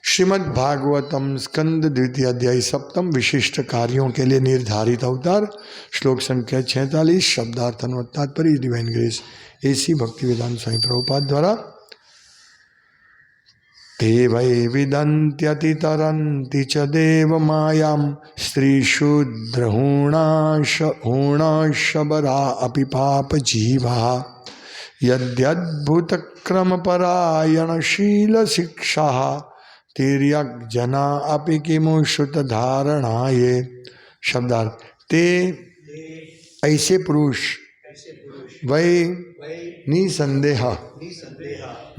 श्रीमद् भागवतम स्कंद द्वितीय अध्याय सप्तम विशिष्ट कार्यों के लिए निर्धारित अवतार श्लोक संख्या 46 शब्दार्थ अनुवाद तात्पर्य डिवाइन ग्रेस एसी भक्तिवेदांत स्वामी प्रभुपाद द्वारा। ते वै विदन्त्यतितरन्ति च देवमायां स्त्रीशूद्रहूणाशबरा अपि पापजीवाः यद्यद्भुतक्रमपरायणशीलशिक्षाः तिर्यग्जना अपि किमु श्रुतधारणाये। शब्दार्थ ते ऐसे पुरुष वै निसंदेह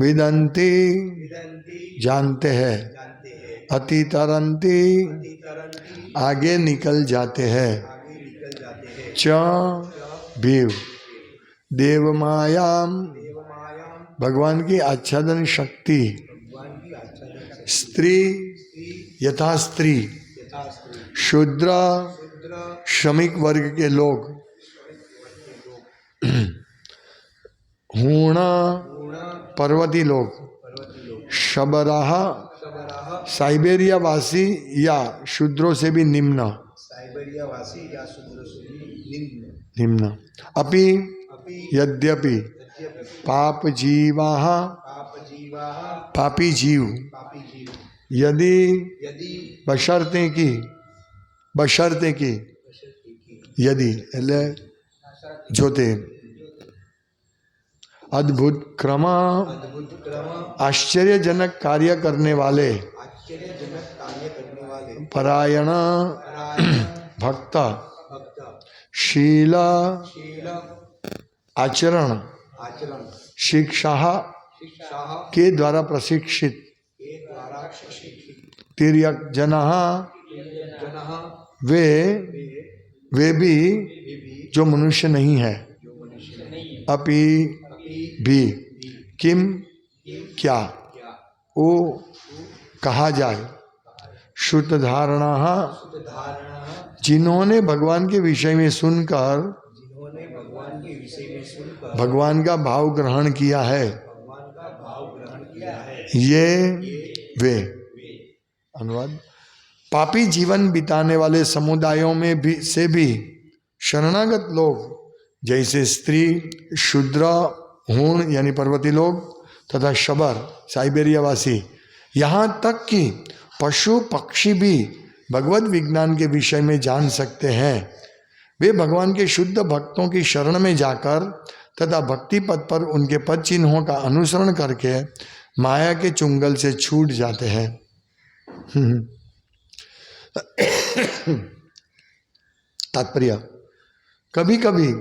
विदन्ति जानते हैं अतितरन्ति आगे निकल जाते हैं च भीव देवमायाम भगवान की आच्छादन शक्ति स्त्री यथा स्त्री शूद्र श्रमिक वर्ग के लोग हूणा पर्वती लोग शबराह साइबेरिया वासी या शूद्रों से भी निम्न निम्न अपि यद्यपि पाप जीवाः पापी जीव यदि बशर्ते की यदि जोते अद्भुत क्रम आश्चर्यजनक कार्य करने वाले परायण भक्त शील आचरण शिक्षा के द्वारा प्रशिक्षित तिर्यक जना वे भी जो मनुष्य नहीं है अपि भी किम क्या वो कहा जाए श्रुत धारणा जिन्होंने भगवान के विषय में सुनकर भगवान का भाव ग्रहण किया है ये वे। अनुवाद पापी जीवन बिताने वाले समुदायों में भी से भी शरणागत लोग जैसे स्त्री शूद्र हूण यानी पर्वती लोग तथा शबर साइबेरियावासी यहाँ तक कि पशु पक्षी भी भगवत विज्ञान के विषय में जान सकते हैं। वे भगवान के शुद्ध भक्तों की शरण में जाकर तथा भक्ति पथ पर उनके पद चिन्हों का अनुसरण करके माया के चुंगल से छूट जाते हैं। तात्पर्य कभी कभी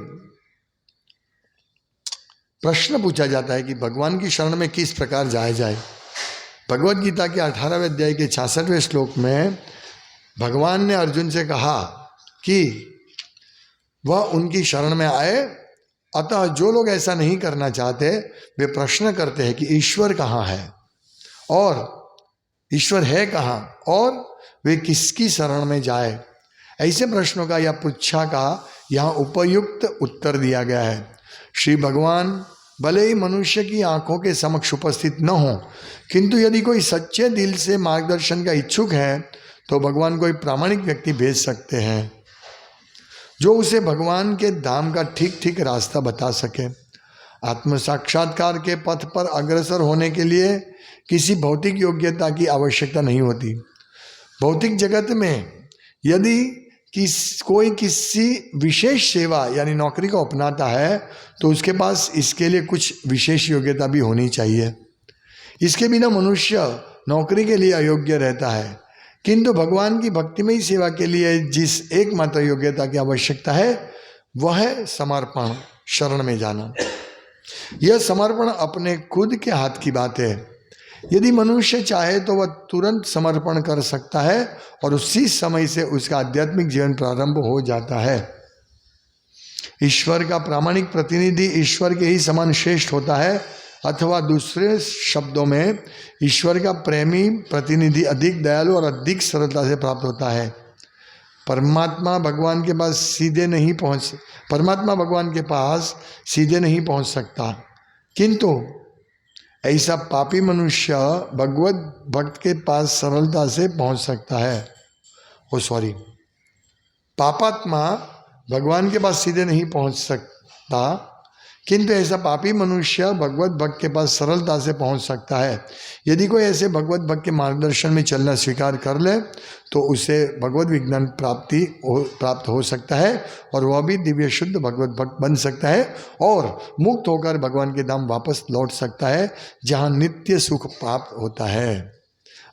प्रश्न पूछा जाता है कि भगवान की शरण में किस प्रकार जाया जाए। भगवत गीता के 18वें अध्याय के 66वें श्लोक में भगवान ने अर्जुन से कहा कि वह उनकी शरण में आए, अतः जो लोग ऐसा नहीं करना चाहते वे प्रश्न करते हैं कि ईश्वर कहाँ है और ईश्वर है कहाँ और वे किसकी शरण में जाए। ऐसे प्रश्नों का या पुच्छा का यहाँ उपयुक्त उत्तर दिया गया है। श्री भगवान भले ही मनुष्य की आंखों के समक्ष उपस्थित न हो, किंतु यदि कोई सच्चे दिल से मार्गदर्शन का इच्छुक है तो भगवान कोई प्रामाणिक व्यक्ति भेज सकते हैं जो उसे भगवान के धाम का ठीक ठीक रास्ता बता सके। आत्म साक्षात्कार के पथ पर अग्रसर होने के लिए किसी भौतिक योग्यता की आवश्यकता नहीं होती। भौतिक जगत में यदि कोई किसी विशेष सेवा यानी नौकरी को अपनाता है तो उसके पास इसके लिए कुछ विशेष योग्यता भी होनी चाहिए। इसके बिना मनुष्य नौकरी के लिए अयोग्य रहता है, किंतु भगवान की भक्तिमयी सेवा के लिए जिस एकमात्र योग्यता की आवश्यकता है वह है समर्पण, शरण में जाना। यह समर्पण अपने खुद के हाथ की बात है। यदि मनुष्य चाहे तो वह तुरंत समर्पण कर सकता है और उसी समय से उसका आध्यात्मिक जीवन प्रारंभ हो जाता है। ईश्वर का प्रामाणिक प्रतिनिधि ईश्वर के ही समान श्रेष्ठ होता है, अथवा दूसरे शब्दों में ईश्वर का प्रेमी प्रतिनिधि अधिक दयालु और अधिक सरलता से प्राप्त होता है। परमात्मा भगवान के पास सीधे नहीं पहुंच सकता, किंतु ऐसा पापी मनुष्य भगवत भक्त के पास सरलता से पहुंच सकता है। पापात्मा भगवान के पास सीधे नहीं पहुंच सकता, किंतु ऐसा पापी मनुष्य भगवत भक्त के पास सरलता से पहुंच सकता है। यदि कोई ऐसे भगवत भक्त के मार्गदर्शन में चलना स्वीकार कर ले तो उसे भगवत विज्ञान प्राप्त हो सकता है और वह भी दिव्य शुद्ध भगवत भक्त बन सकता है और मुक्त होकर भगवान के धाम वापस लौट सकता है जहाँ नित्य सुख प्राप्त होता है।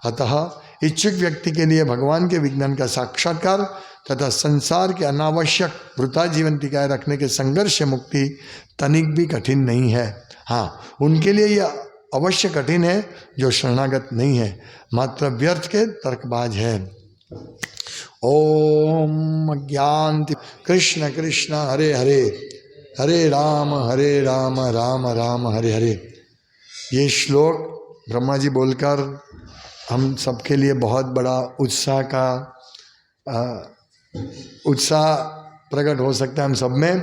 अतः इच्छुक व्यक्ति के लिए भगवान के विज्ञान का साक्षात्कार तथा संसार के अनावश्यक वृथा जीवन टिकाए रखने के संघर्ष से मुक्ति तनिक भी कठिन नहीं है। हाँ, उनके लिए यह अवश्य कठिन है जो शरणागत नहीं है, मात्र व्यर्थ के तर्कबाज है। ओम ज्ञान कृष्ण कृष्ण हरे हरे, हरे राम राम राम हरे हरे। ये श्लोक ब्रह्मा जी बोलकर हम सबके लिए बहुत बड़ा उत्साह प्रकट हो सकता है हम सब में।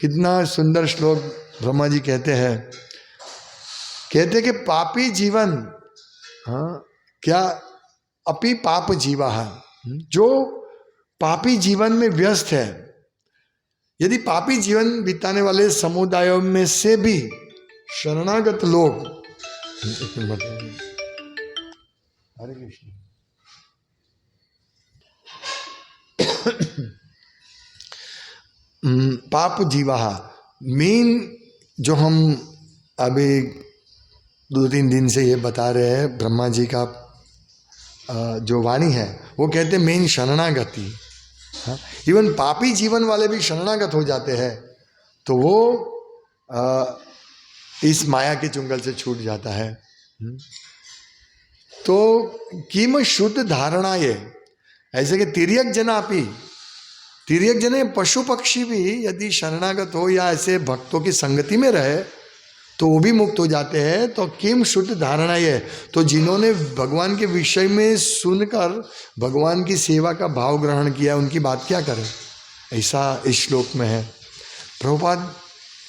कितना सुंदर श्लोक ब्रह्मा जी कहते कि पापी जीवन, हाँ क्या, अपि पाप जीवा है, जो पापी जीवन में व्यस्त है, यदि पापी जीवन बिताने वाले समुदायों में से भी शरणागत लोग, हरे कृष्ण, पाप जीवा मेन जो हम अभी 2-3 दिन से ये बता रहे हैं, ब्रह्मा जी का जो वाणी है वो कहते हैं मेन शरणागति। इवन पापी जीवन वाले भी शरणागत हो जाते हैं तो वो इस माया के चुंगल से छूट जाता है। तो किम शुद्ध धारणा ये ऐसे कि तिर्यक जन पशु पक्षी भी यदि शरणागत हो या ऐसे भक्तों की संगति में रहे तो वो भी मुक्त हो जाते हैं। तो किम शुद्ध धारणा ये, तो जिन्होंने भगवान के विषय में सुनकर भगवान की सेवा का भाव ग्रहण किया उनकी बात क्या करें, ऐसा इस श्लोक में है। प्रभुपाद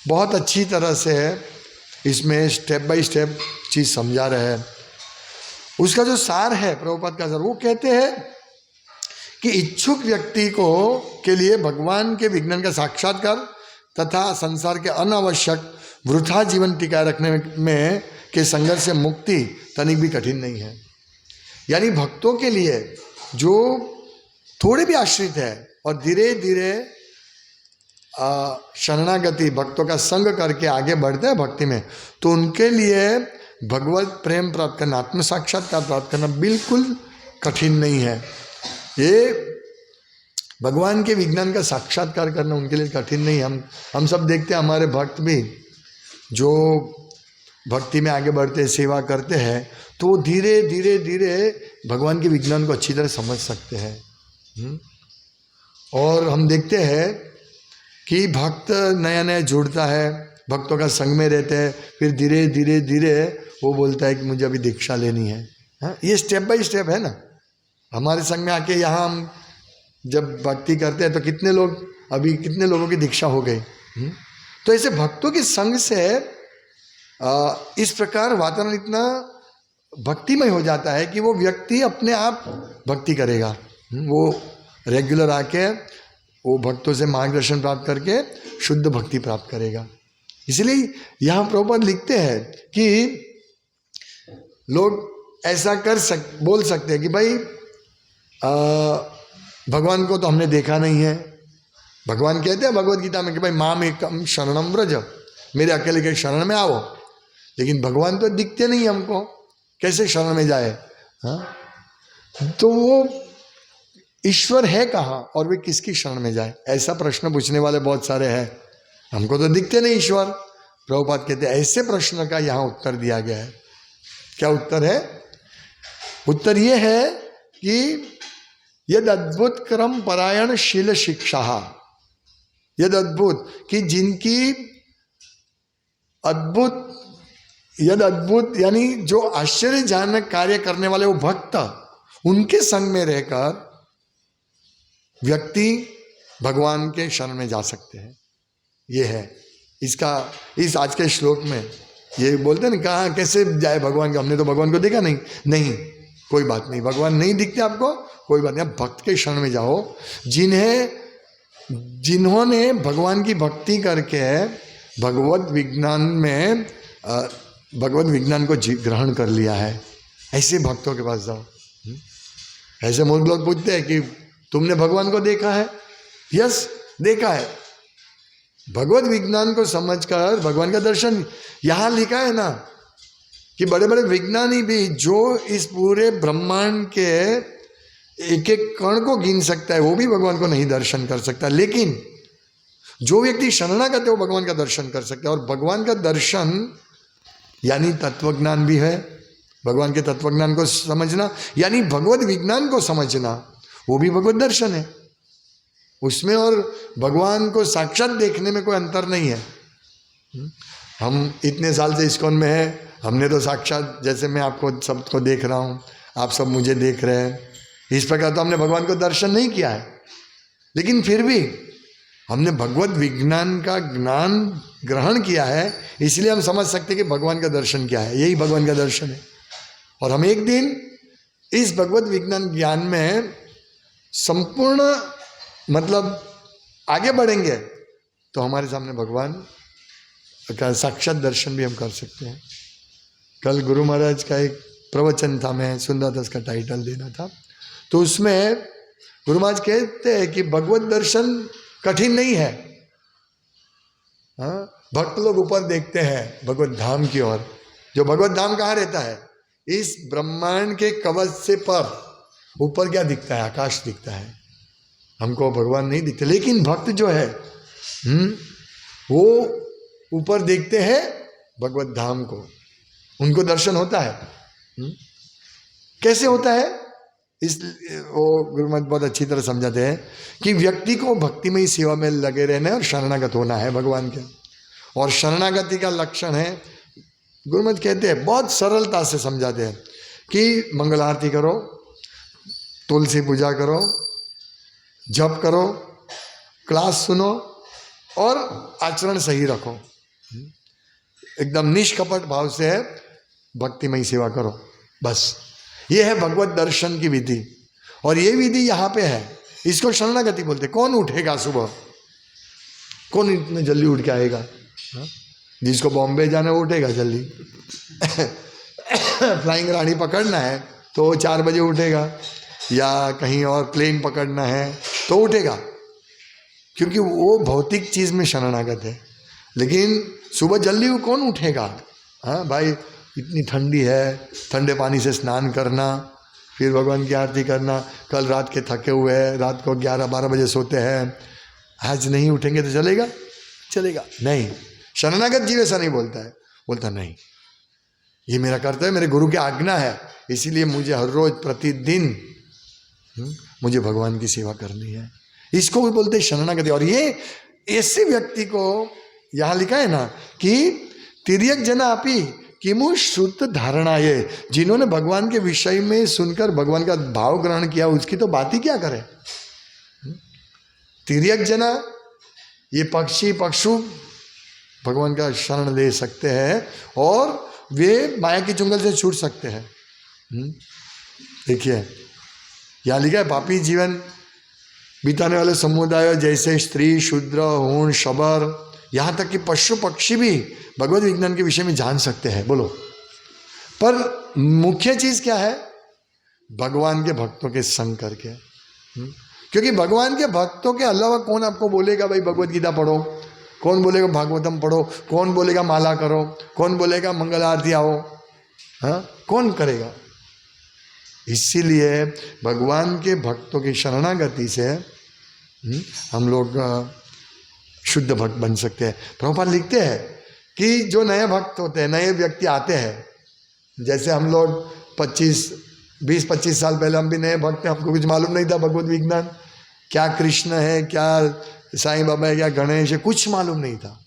बहुत अच्छी तरह से है इसमें स्टेप बाय स्टेप चीज़ समझा रहे हैं। उसका जो सार है प्रभुपाद का सार, वो कहते हैं कि इच्छुक व्यक्ति को के लिए भगवान के विज्ञान का साक्षात्कार तथा संसार के अनावश्यक वृथा जीवन टिकाए रखने में के संघर्ष से मुक्ति तनिक भी कठिन नहीं है। यानी भक्तों के लिए जो थोड़े भी आश्रित है और धीरे धीरे शरणागति भक्तों का संग करके आगे बढ़ते हैं भक्ति में, तो उनके लिए भगवत प्रेम प्राप्त करना, आत्म साक्षात्कार प्राप्त करना बिल्कुल कठिन नहीं है। ये भगवान के विज्ञान का साक्षात्कार करना उनके लिए कठिन नहीं। हम सब देखते हैं हमारे भक्त भी जो भक्ति में आगे बढ़ते हैं, सेवा करते हैं, तो वो धीरे धीरे धीरे भगवान के विज्ञान को अच्छी तरह समझ सकते हैं। और हम देखते हैं कि भक्त नया नया जुड़ता है, भक्तों का संग में रहते हैं, फिर धीरे धीरे धीरे वो बोलता है कि मुझे अभी दीक्षा लेनी है। हाँ, ये स्टेप बाय स्टेप है ना। हमारे संग में आके यहाँ हम जब भक्ति करते हैं तो कितने लोगों की दीक्षा हो गई। तो ऐसे भक्तों के संग से इस प्रकार वातावरण इतना भक्तिमय हो जाता है कि वो व्यक्ति अपने आप भक्ति करेगा। वो रेगुलर आके वो भक्तों से मार्गदर्शन प्राप्त करके शुद्ध भक्ति प्राप्त करेगा। इसलिए यहाँ प्रभुपाद लिखते हैं कि लोग ऐसा बोल सकते हैं कि भाई भगवान को तो हमने देखा नहीं है। भगवान कहते हैं भगवत गीता में कि भाई माम एकम शरणम व्रज, मेरे अकेले के शरण में आओ। लेकिन भगवान तो दिखते नहीं हमको, कैसे शरण में जाए। हाँ, तो वो ईश्वर है कहाँ और वे किसकी शरण में जाए, ऐसा प्रश्न पूछने वाले बहुत सारे हैं। हमको तो दिखते नहीं ईश्वर। प्रभुपाद कहते हैं ऐसे प्रश्न का यहाँ उत्तर दिया गया है। क्या उत्तर है? उत्तर ये है कि यद अद्भुत क्रम परायण शील शिक्षा, यद अद्भुत कि जिनकी यद अद्भुत यानी जो आश्चर्यजनक कार्य करने वाले वो भक्त, उनके संग में रहकर व्यक्ति भगवान के शरण में जा सकते हैं। ये है इस आज के श्लोक में ये बोलते हैं ना, कहाँ कैसे जाए भगवान का, हमने तो भगवान को देखा नहीं। नहीं, कोई बात नहीं, भगवान नहीं दिखते आपको, कोई बात नहीं, आप भक्त के शरण में जाओ। जिन्होंने भगवान की भक्ति करके भगवत विज्ञान को ग्रहण कर लिया है, ऐसे भक्तों के पास जाओ। ऐसे मूर्ख लोग पूछते हैं कि तुमने भगवान को देखा है? यस, देखा है। भगवत विज्ञान को समझकर भगवान का दर्शन, यहां लिखा है ना कि बड़े बड़े विज्ञानी भी जो इस पूरे ब्रह्मांड के एक एक कण को गिन सकता है, वो भी भगवान को नहीं दर्शन कर सकता। लेकिन जो व्यक्ति शरणागत है वो भगवान का दर्शन कर सकता है। और भगवान का दर्शन यानी तत्वज्ञान भी है, भगवान के तत्वज्ञान को समझना यानी भगवत विज्ञान को समझना, वो भी भगवत दर्शन है। उसमें और भगवान को साक्षात देखने में कोई अंतर नहीं है। हम इतने साल से इस्कॉन में हैं, हमने तो साक्षात, जैसे मैं आपको सबको देख रहा हूँ, आप सब मुझे देख रहे हैं, इस प्रकार तो हमने भगवान को दर्शन नहीं किया है। लेकिन फिर भी हमने भगवत विज्ञान का ज्ञान ग्रहण किया है, इसलिए हम समझ सकते हैं कि भगवान का दर्शन क्या है। यही भगवान का दर्शन है। और हम एक दिन इस भगवत विज्ञान ज्ञान में संपूर्ण मतलब आगे बढ़ेंगे तो हमारे सामने भगवान का साक्षात दर्शन भी हम कर सकते हैं। कल गुरु महाराज का एक प्रवचन था, मैं सुंदरदास का टाइटल देना था, तो उसमें गुरु महाराज कहते हैं कि भगवत दर्शन कठिन नहीं है। हाँ, भक्त लोग ऊपर देखते हैं भगवत धाम की ओर। जो भगवत धाम कहाँ रहता है? इस ब्रह्मांड के कवच से पर ऊपर क्या दिखता है? आकाश दिखता है, हमको भगवान नहीं दिखते। लेकिन भक्त जो है वो ऊपर देखते हैं भगवत धाम को, उनको दर्शन होता है। कैसे होता है? इस वो गुरु महाराज बहुत अच्छी तरह समझाते हैं कि व्यक्ति को भक्तिमय सेवा में लगे रहना है और शरणागत होना है भगवान के। और शरणागति का लक्षण है, गुरु महाराज कहते हैं, बहुत सरलता से समझाते हैं कि मंगल आरती करो, तुलसी पूजा करो, जप करो, क्लास सुनो और आचरण सही रखो, एकदम निष्कपट भाव से भक्तिमय सेवा करो। बस ये है भगवत दर्शन की विधि। और ये विधि यहाँ पे है, इसको शरणागति बोलते। कौन उठेगा सुबह? कौन इतने जल्दी उठ के आएगा? जिसको बॉम्बे जाना है वो उठेगा जल्दी। फ्लाइंग रानी पकड़ना है तो 4 बजे उठेगा, या कहीं और प्लेन पकड़ना है तो उठेगा, क्योंकि वो भौतिक चीज़ में शरणागत है। लेकिन सुबह जल्दी वो कौन उठेगा? हाँ भाई, इतनी ठंडी है, ठंडे पानी से स्नान करना, फिर भगवान की आरती करना। कल रात के थके हुए हैं, रात को 11-12 बजे सोते हैं, आज नहीं उठेंगे तो चलेगा? चलेगा नहीं। शरणागत जीव ऐसा नहीं बोलता है, बोलता नहीं, ये मेरा कर्तव्य, मेरे गुरु की आज्ञा है, इसीलिए मुझे हर रोज प्रतिदिन मुझे भगवान की सेवा करनी है। इसको भी बोलते हैं शरणागति। और ये ऐसे व्यक्ति को यहाँ लिखा है ना कि तिर्यक जना अपि किमु श्रुत धारणा, ये जिन्होंने भगवान के विषय में सुनकर भगवान का भाव ग्रहण किया, उसकी तो बात ही क्या करे। तिर्यक जना, ये पक्षी पक्षु भगवान का शरण ले सकते हैं और वे माया की चुंगल से छूट सकते हैं। देखिए यहाँ लिखा है, पापी जीवन बिताने वाले समुदाय जैसे स्त्री, शूद्र, हूण, शबर, यहाँ तक कि पशु पक्षी भी भगवत विज्ञान के विषय में जान सकते हैं। बोलो, पर मुख्य चीज क्या है? भगवान के भक्तों के संग करके। क्योंकि भगवान के भक्तों के अलावा कौन आपको बोलेगा भाई भगवत गीता पढ़ो, कौन बोलेगा भागवतम पढ़ो, कौन बोलेगा माला करो, कौन बोलेगा मंगल आरती आओ? हाँ, कौन करेगा? इसीलिए भगवान के भक्तों की शरणागति से हम लोग शुद्ध भक्त बन सकते हैं। प्रभुपाद लिखते हैं कि जो नए भक्त होते हैं, नए व्यक्ति आते हैं, जैसे हम लोग 20-25 साल पहले हम भी नए भक्त हैं, हमको कुछ मालूम नहीं था भगवत विज्ञान क्या, कृष्ण है क्या, साईं बाबा है क्या, गणेश है, कुछ मालूम नहीं था।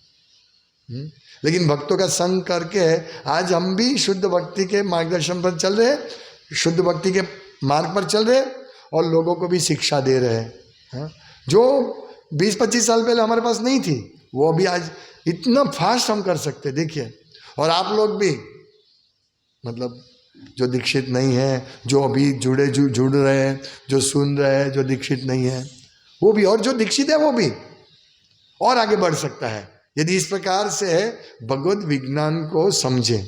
लेकिन भक्तों का संग करके आज हम भी शुद्ध भक्ति के मार्गदर्शन पर चल रहे हैं, शुद्ध भक्ति के मार्ग पर चल रहे हैं और लोगों को भी शिक्षा दे रहे हैं। जो 20-25 साल पहले हमारे पास नहीं थी, वो अभी आज इतना फास्ट हम कर सकते। देखिए, और आप लोग भी, मतलब जो दीक्षित नहीं है, जो अभी जुड़ रहे हैं, जो सुन रहे हैं, जो दीक्षित नहीं है वो भी, और जो दीक्षित है वो भी और आगे बढ़ सकता है यदि इस प्रकार से भगवत विज्ञान को समझे।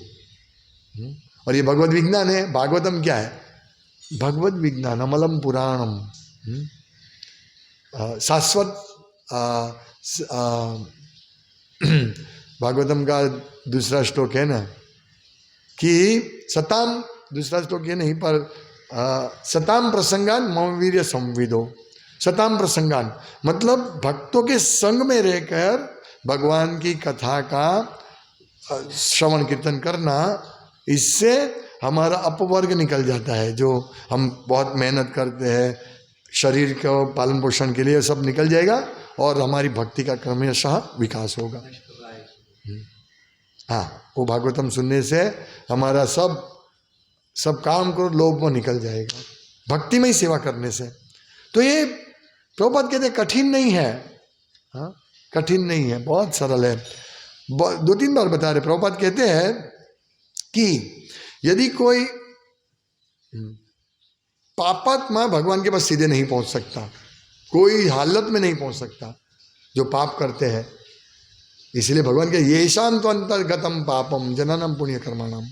और ये भगवत विज्ञान है। भागवतम क्या है? भगवत विज्ञान अमलम पुराणम, शाश्वत। भागवतम का दूसरा श्लोक है ना कि सताम, दूसरा श्लोक ये नहीं पर सताम प्रसंगान मम वीर्य संविदो। सताम प्रसंगान मतलब भक्तों के संग में रहकर भगवान की कथा का श्रवण कीर्तन करना, इससे हमारा अपवर्ग निकल जाता है। जो हम बहुत मेहनत करते हैं शरीर को पालन पोषण के लिए, सब निकल जाएगा और हमारी भक्ति का क्रमशः विकास होगा। हाँ, वो भागवतम सुनने से हमारा सब काम करो लोभ में निकल जाएगा, भक्ति में ही सेवा करने से। तो ये प्रभुपाद कहते कठिन नहीं है। हाँ, कठिन नहीं है, बहुत सरल है। 2-3 बार बता रहे। प्रभुपाद कहते हैं कि यदि कोई पापात्मा भगवान के पास सीधे नहीं पहुंच सकता, कोई हालत में नहीं पहुंच सकता जो पाप करते हैं। इसलिए भगवान के ये शांत अंतर्गतम पापम जनानम पुण्य कर्माणाम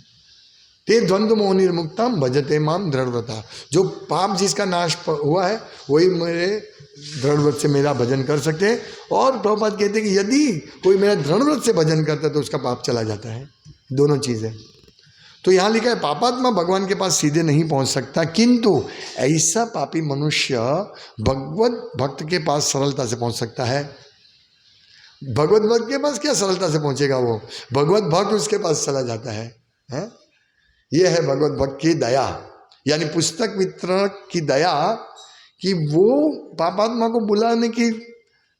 ते द्वंद्व मोह निर्मुक्तम भजते माम दृढ़व्रता। जो पाप जिसका नाश हुआ है वही मेरे दृढ़व्रत से मेरा भजन कर सकते हैं। और प्रभुपाद कहते हैं कि यदि कोई मेरा दृढ़व्रत से भजन करता है तो उसका पाप चला जाता है। दोनों चीज़ें। तो यहाँ लिखा है पापात्मा भगवान के पास सीधे नहीं पहुँच सकता, किंतु ऐसा पापी मनुष्य भगवत भक्त के पास सरलता से पहुँच सकता है। भगवत भक्त के पास क्या सरलता से पहुँचेगा? वो भगवत भक्त उसके पास चला जाता है? ये है भगवत भक्त की दया, यानी पुस्तक वितरण की दया, कि वो पापात्मा को बुलाने के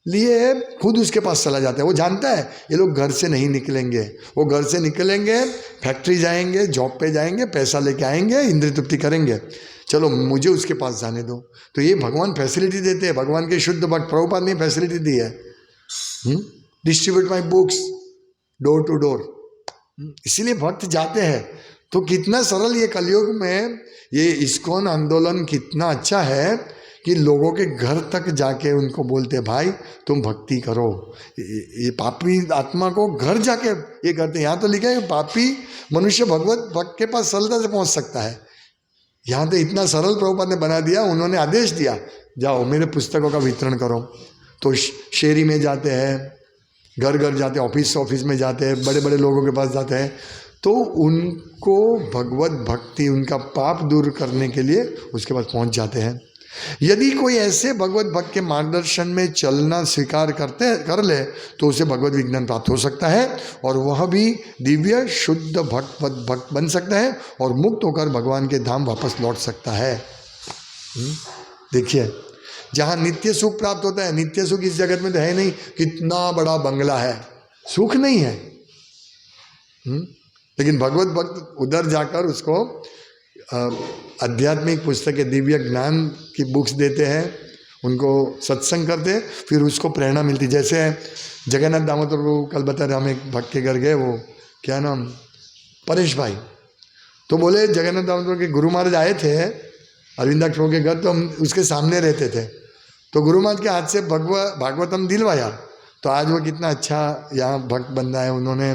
लिए खुद उसके पास चला जाता है। वो जानता है ये लोग घर से नहीं निकलेंगे, वो घर से निकलेंगे फैक्ट्री जाएंगे, जॉब पे जाएंगे, पैसा लेके आएंगे, इंद्रिय तृप्ति करेंगे, चलो मुझे उसके पास जाने दो। तो ये भगवान फैसिलिटी देते हैं। भगवान के शुद्ध भक्त प्रभुपाद ने फैसिलिटी दी है, distribute my books door to door. इसीलिए भक्त जाते हैं। तो कितना सरल ये कलयुग में ये इस्कॉन आंदोलन कितना अच्छा है कि लोगों के घर तक जाके उनको बोलते भाई तुम भक्ति करो। ये पापी आत्मा को घर जाके ये करते हैं। यहाँ तो लिखा है पापी मनुष्य भगवत भक्त के पास सरलता से पहुँच सकता है। यहाँ तो इतना सरल प्रभुपाद ने बना दिया। उन्होंने आदेश दिया जाओ मेरे पुस्तकों का वितरण करो। तो शेरी में जाते हैं, घर घर जाते हैं, ऑफिस में जाते हैं, बड़े बड़े लोगों के पास जाते हैं। तो उनको भगवत भक्ति, उनका पाप दूर करने के लिए उसके पास पहुंच जाते हैं। यदि कोई ऐसे भगवत भक्त के मार्गदर्शन में चलना स्वीकार कर ले तो उसे भगवत विज्ञान प्राप्त हो सकता है और वह भी दिव्य शुद्ध भक्त बन सकता है और मुक्त होकर भगवान के धाम वापस लौट सकता है। देखिए, जहाँ नित्य सुख प्राप्त होता है, नित्य सुख इस जगत में तो है नहीं। कितना बड़ा बंगला है, सुख नहीं है। लेकिन भगवत भक्त उधर जाकर उसको आध्यात्मिक पुस्तकें, दिव्य ज्ञान की बुक्स देते हैं, उनको सत्संग करते हैं, फिर उसको प्रेरणा मिलती। जैसे जगन्नाथ दामोदर को कल बता रहे, हम एक भक्त के घर गए, वो क्या नाम, परेश भाई। तो बोले जगन्नाथ दामोदर के गुरु महाराज आए थे अरविंदाक्ष प्रभु के घर, तो हम उसके सामने रहते थे। तो गुरु महाराज के हाथ से भागवतम दिलवाया। तो आज वो कितना अच्छा यहाँ भक्त बन रहा है। उन्होंने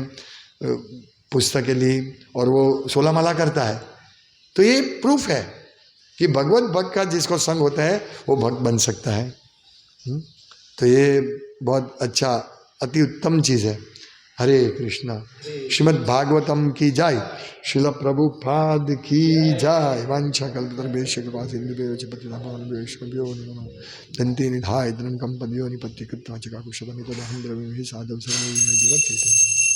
पुस्तकें ली और वो 16 माला करता है। तो ये प्रूफ है कि भगवत भक्त का जिसको संग होता है वो भक्त बन सकता है। तो ये बहुत अच्छा, अति उत्तम चीज़ है। हरे कृष्णा। श्रीमद् भागवतम की जय। शिल प्रभुपाद की जय। वांछा कल्पतरुभ्यश्च कृपा सिन्धुभ्यो पतितानां दन्ति निधाय धनं कंपद्यो निपत्तिकृत्वा च काकुशलमितदहं द्रविमहि साधु सर्वं चैतन्यम्।